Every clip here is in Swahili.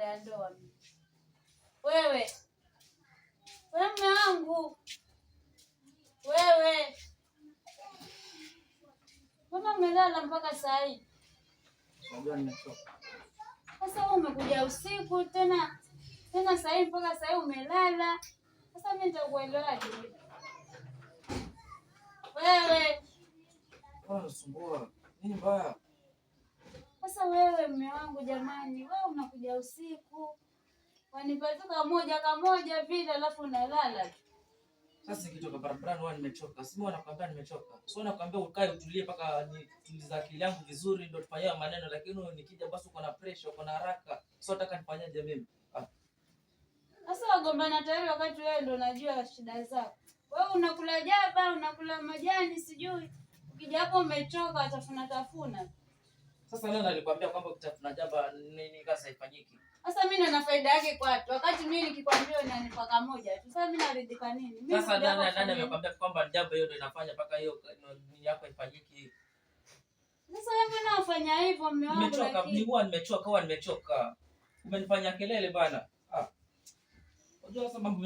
ya ndoa. Wewe mume wangu, wewe mbona umelala mpaka saa hii? Unajua nimechoka. Sasa wewe umekuja usiku tena saa hii mpaka saa hii umelala. Sasa mimi nitakuelewaje? Wewe Unasumbua. Nini mbaya? sasa wewe mume wangu jamani, wewe unakuja usiku. Wanipatuka kamoja vile alafu unalala. Sasa nikitoka barabarani huwa nimechoka. Simu anakuambia nimechoka. Sio nakwambia ukae utulie mpaka nitulize akili yangu vizuri ndio tufanye maneno, lakini nikija basi uko na pressure, uko na haraka. Sio nataka nifanyaje mimi? Sasa wagombana tayari wakati wewe ndio unajua shida zako. Wewe unakula jaba, unakula majani sijui. Ukija hapo umechoka atafuna. Sasa nani alikwambia kwamba ukitafuna jaba nini kasa ifanyiki? Sasa mimi na faida yake kwa watu. Wakati mimi nikikwambia unanipa kamoja tu. Sasa mimi naridhika nini? Mimi sasa nani amekwambia kwamba jaba hiyo ndio inafanya mpaka hiyo nini yako ifanyiki? Sasa wewe unafanya hivyo mume wangu lakini nimechoka, nimechoka. Umenifanya kelele bana. Unajua sasa mambo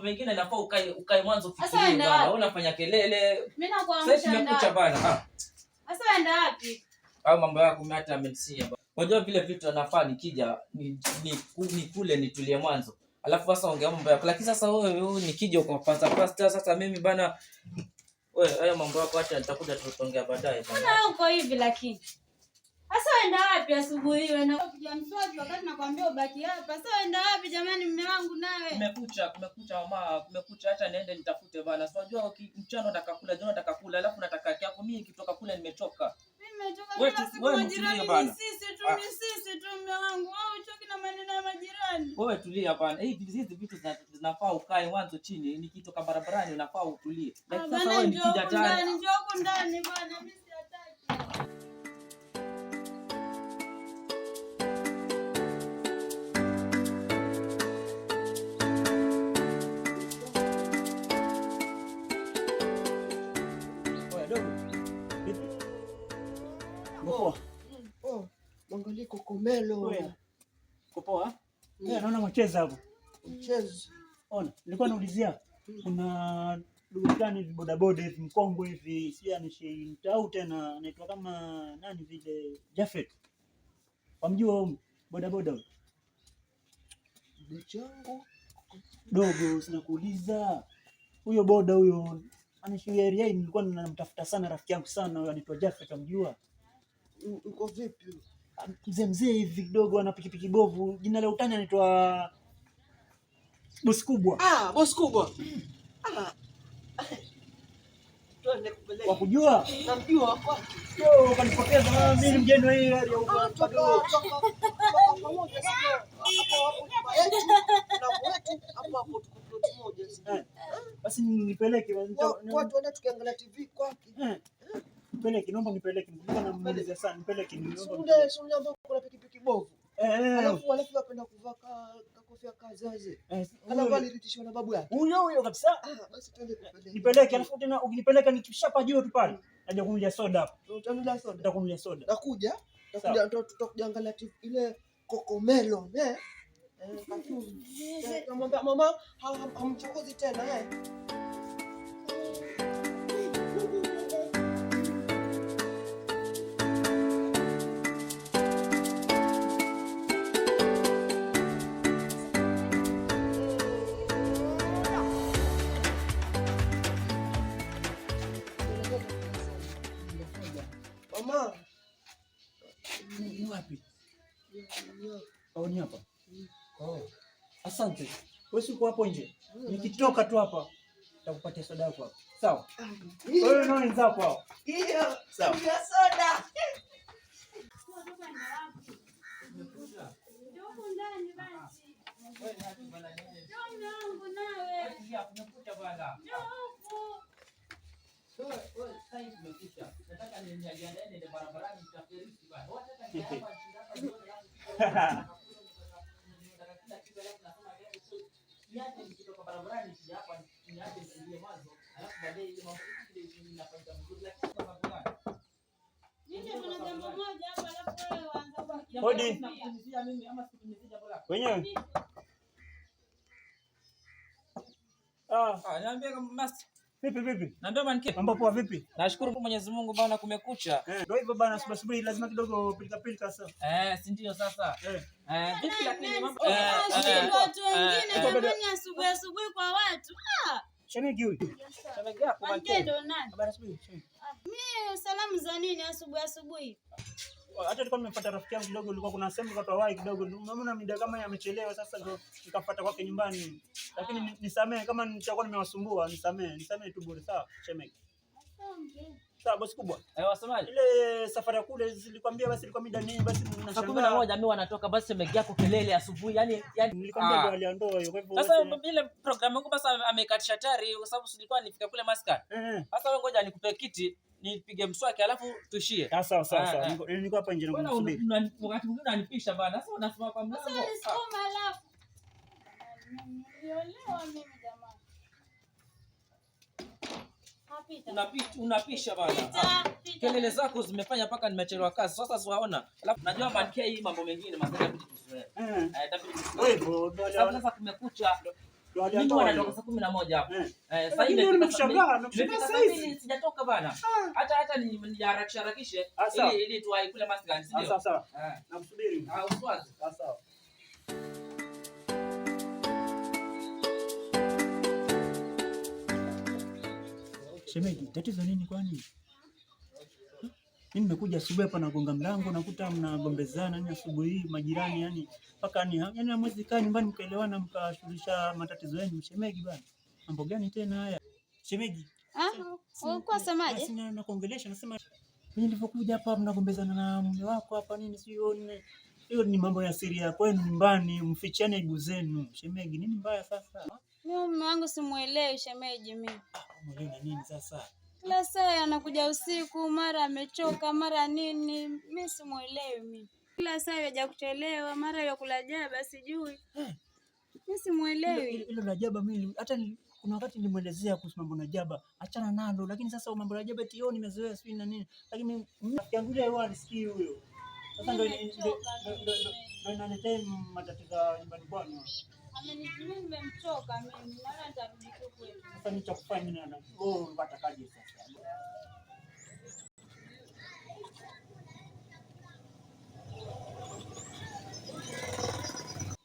mengine inafaa ukae mwanzo ufikirie bana. Wewe unafanya kelele. Mimi nakuamsha. Sasa nimekucha bana. Sasa enda wapi? Au mambo yako mimi hata amenisia bana. Unajua vile vitu anafaa nikija ni kule nitulie mwanzo. Alafu sasa ongea mambo yako. Lakini sasa wewe nikija uko pasta sasa mimi bana. Wewe hayo mambo yako acha nitakuja tutaongea baadaye bana. Mbona uko hivi lakini? Sasa enda wapi asubuhi wewe na kuja mswaki wakati nakwambia ubaki hapa. Sasa enda wapi jamani mume wangu nawe? Kumekucha mama, kumekucha acha niende nitafute bana. Si unajua mchana nataka kula, jioni nataka kula, alafu nataka yake hapo mimi nikitoka kule nimechoka. Mimi nimechoka wewe mtulie bana. Sisi tu mume wangu. Wewe uchoki na maneno ya majirani. Wewe tulia bana. Hizi vitu zinafaa ukae mwanzo chini. Nikitoka barabarani unafaa utulie. Lakini sasa wewe nikija tayari. Njoo huko ndani bana. Mimi siataki. Mwangalie Kokomelo. Poa? Naona mcheza hapo. Mchezo. Ona, nilikuwa naulizia kuna ndugu gani hivi bodaboda hivi mkongwe hivi, si anishitau tena anaitwa kama nani vile Jafet. Wamjua bodaboda huyo? Mchango dogo sinakuuliza. Huyo boda huyo anashia area hii, nilikuwa ninamtafuta sana rafiki yangu sana anaitwa Jafet, wamjua? Uko vipi? Mzee hivi kidogo ana pikipiki bovu, jina la utani anaitwa Boss Kubwa. Boss Kubwa. Tuende kupeleka. Wakujua? Namjua kwa. Yo, kanipokeza mimi mgeni wa hii area huko. Pamoja sio. Hapo tuko moja. Basi nipeleke watu wana tukiangalia TV kwake. Nipeleke, naomba nipeleke. Mbona mnamuuliza sana? Nipeleke niomba. Sunde ambao kuna pikipiki bovu. Alafu wapenda kuvaa kofia kazaze. Kana bali ritishwa na babu yake. Huyo kabisa. Basi twende kupeleka. Nipeleke, alafu tena ukinipeleka nikishapa juu tu pale. Naja kunywa soda hapo. Utanulia soda. Nitakunywa soda. Nakuja tutakuja angalia ile Kokomelo, Namwambia mama hamchokozi tena Mama. Ni wapi? Ni hapa. Asante. Wewe uko hapo nje. Nikitoka tu hapa nitakupatia soda yako hapo. Sawa? Wewe nani nzako hapo? Ndio. Sawa. Ndio soda. Ndio ndani basi. Wewe ni hatu bana nini? Ndio wangu nawe. Wewe kumekucha bana. Ndio huko. Wewe sasa hivi umekucha. Nataka niende barabarani nitafiriki bana. Wataka niende hapa ndio niache nikitoka barabarani sija hapa niache niingie mwanzo alafu baadaye ile mambo ile inafanyika vizuri, lakini kwa sababu gani? Nje kuna jambo moja hapa alafu wewe waanza Hodi. Nakutimizia mimi ama sitimizia jambo lako. Wenyewe. Niambie kama master. Vipi? Naambia manke. Mambo poa vipi? Nashukuru kwa Mwenyezi Mungu bana kumekucha. Ndio hivyo bana, subiri lazima kidogo pilika sasa. Si ndio sasa. Vipi lakini mambo watu wengine jamani asubuhi kwa watu. Shemegi huyu. Shemegi yako manke ndo nani? Bana subiri. Mimi salamu za nini asubuhi? Hata nilikuwa nimepata rafiki yangu kidogo, ulikuwa kuna sehemu kwa wahi kidogo. Unaona mida kama amechelewa sasa ndio nikafuata kwake nyumbani. Lakini nisamee kama nitakuwa nimewasumbua, nisamee tu bure sawa, Shemegi. Sawa bosi kubwa. Wasemaje? Ile safari ya kule zilikwambia basi ilikuwa mida nini basi ninashangaa. Saa 11 mimi wanatoka basi Shemegi yako kelele asubuhi yani nilikwambia ndio aliondoa hiyo. Kwa hivyo sasa ile programu yangu basi amekatisha tayari kwa sababu silikuwa nifika kule Maskat. Sasa wewe ngoja nikupe kiti nipige mswaki alafu tushie. Sawa. Niko hapa nje na kusubiri. Wakati mwingine unanipisha bana. Sasa unasema kwa mlango. Sasa nisikoma alafu. Niliolewa mimi jamani. Unapisha bana. Kelele zako zimefanya mpaka nimechelewa kazi. Sasa siwaona. Alafu najua manke hii mambo mengine mazuri inabidi tuzoee. Wewe sasa kumekucha. Mimi wanatoka saa 11 hapo. Sasa hivi nimeshangaa sasa sijatoka bana. Hata niharakishe ili tuwahi kule Maskat, ndio. Sawa. Nakusubiri. Uswazi. Sawa. Shemegi, tatizo nini kwani? Mimi nimekuja asubuhi hapa nagonga mlango nakuta mnagombezana ni asubuhi hii majirani yani mpaka yani hamwezi kaa nyumbani mkaelewana mkashughulisha matatizo yenu. Shemegi bwana. Mambo gani tena haya? Shemegi. Ulikuwa semaje? Sina nakuongelesha nasema mimi nilipokuja hapa mnagombezana na mume wako hapa nini sio nini. Hiyo ni mambo ya siri ya kwenu nyumbani mfichiane aibu zenu. Shemegi nini mbaya sasa? Mume wangu simuelewi shemeji mimi. Umeelewa nini sasa? Kila saa anakuja usiku, mara amechoka, mara nini, mimi simuelewi mimi. Kila saa yaja kuchelewa, mara ya kula jaba sijui. Mimi simuelewi. Ile la jaba mimi hata kuna wakati nilimwelezea kuhusu mambo na jaba, achana nalo, lakini sasa mambo ya jaba eti nimezoea sio na nini. Lakini mimi yangu ile huwa nisikii huyo. Sasa ndio inaniletea matatizo nyumbani kwangu. Mimi nimemchoka mimi, naona nitarudi tu kwetu. Sasa nitakufanya nini na unapata kaji sasa.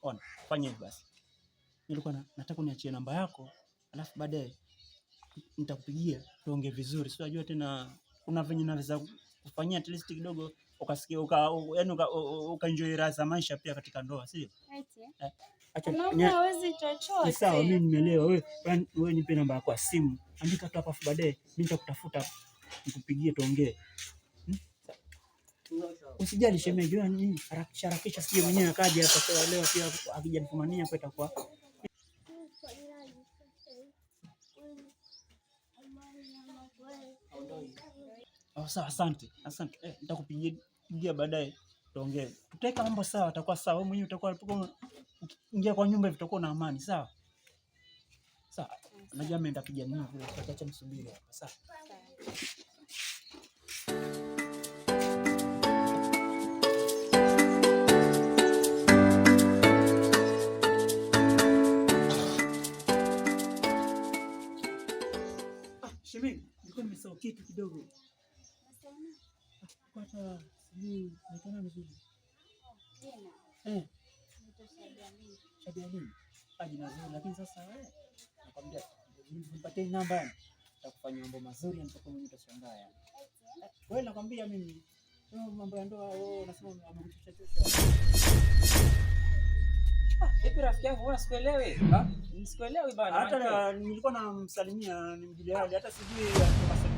Ona, fanya hivi basi. Nilikuwa nataka uniachie namba yako, alafu baadaye nitakupigia tuongee vizuri. Sio unajua tena kuna venye naweza kufanyia at least kidogo ukasikia ukaenjoy raha za maisha pia katika ndoa, sio? Hawezi chochote. Sawa, mimi nimeelewa. Wewe nipe namba yako ya simu. Andika tu hapa baadaye mimi nitakutafuta nikupigie tuongee. Usijali shemeji, wewe nini harakisha sije mwenyewe akaje hapa kwa leo pia akija nifumania kwa itakuwa. Sawa, asante. Nitakupigia baadaye tuongee. Tutaweka mambo sawa, atakuwa sawa. Wewe mwenyewe utakuwa ingia kwa nyumba vitakuwa na amani, sawa? Sawa. Najua mimi nitapiga nini vile, tutaacha msubiri hapa, sawa? Shemeji, nilikuwa nimesahau kitu kidogo. Kupata sijui nitana vizuri. Shabiani. Jina zuri lakini sasa nakwambia nipatie namba nitakufanyia mambo mazuri mpaka mwenyewe utashangaa yani. Wewe nakwambia mimi mambo ya ndoa unasema amekuchosha. Vipi rafiki yangu wewe sikuelewi? Sikuelewi bana. Hata nilikuwa namsalimia nimjulie hali hata sijui kwa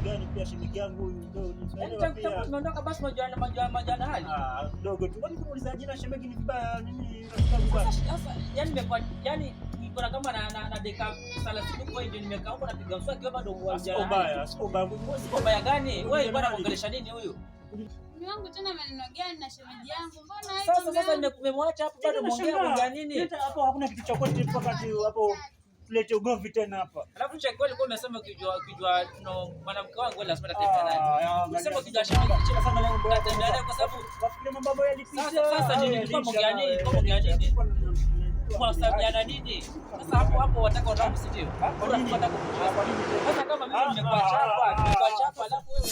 gani pia shemeji yangu huyu ndio nielewa pia. Tunaondoka basi majana hali. Kidogo tu. Kwani kumuuliza jina shemeji ni vibaya nini rafiki yangu bwana? Sasa yani nimekuwa yani niko kama na dakika 30 kwa hiyo nimekaa huko napiga mswaki wewe bado ubaya. Sio ubaya gani? Wewe bwana kuongelesha nini huyu? Mume wangu tena maneno gani na shemeji yangu? Mbona sasa nimemwacha hapo bado muongea nini? Hapo hakuna kitu cha kweli wakati hapo tulete ugomvi tena hapa. Alafu cha kweli kwa umesema ukijua mwanamke wangu lazima tatembea naye. Unasema ukijua shemeji sana leo tatembea naye kwa sababu wafikiri mambo yalipita. Sasa nilikuwa muongea nini? Mwasabiana nini? Sasa hapo wataka unao msitio. Sasa kama mimi nimekuachapa alafu wewe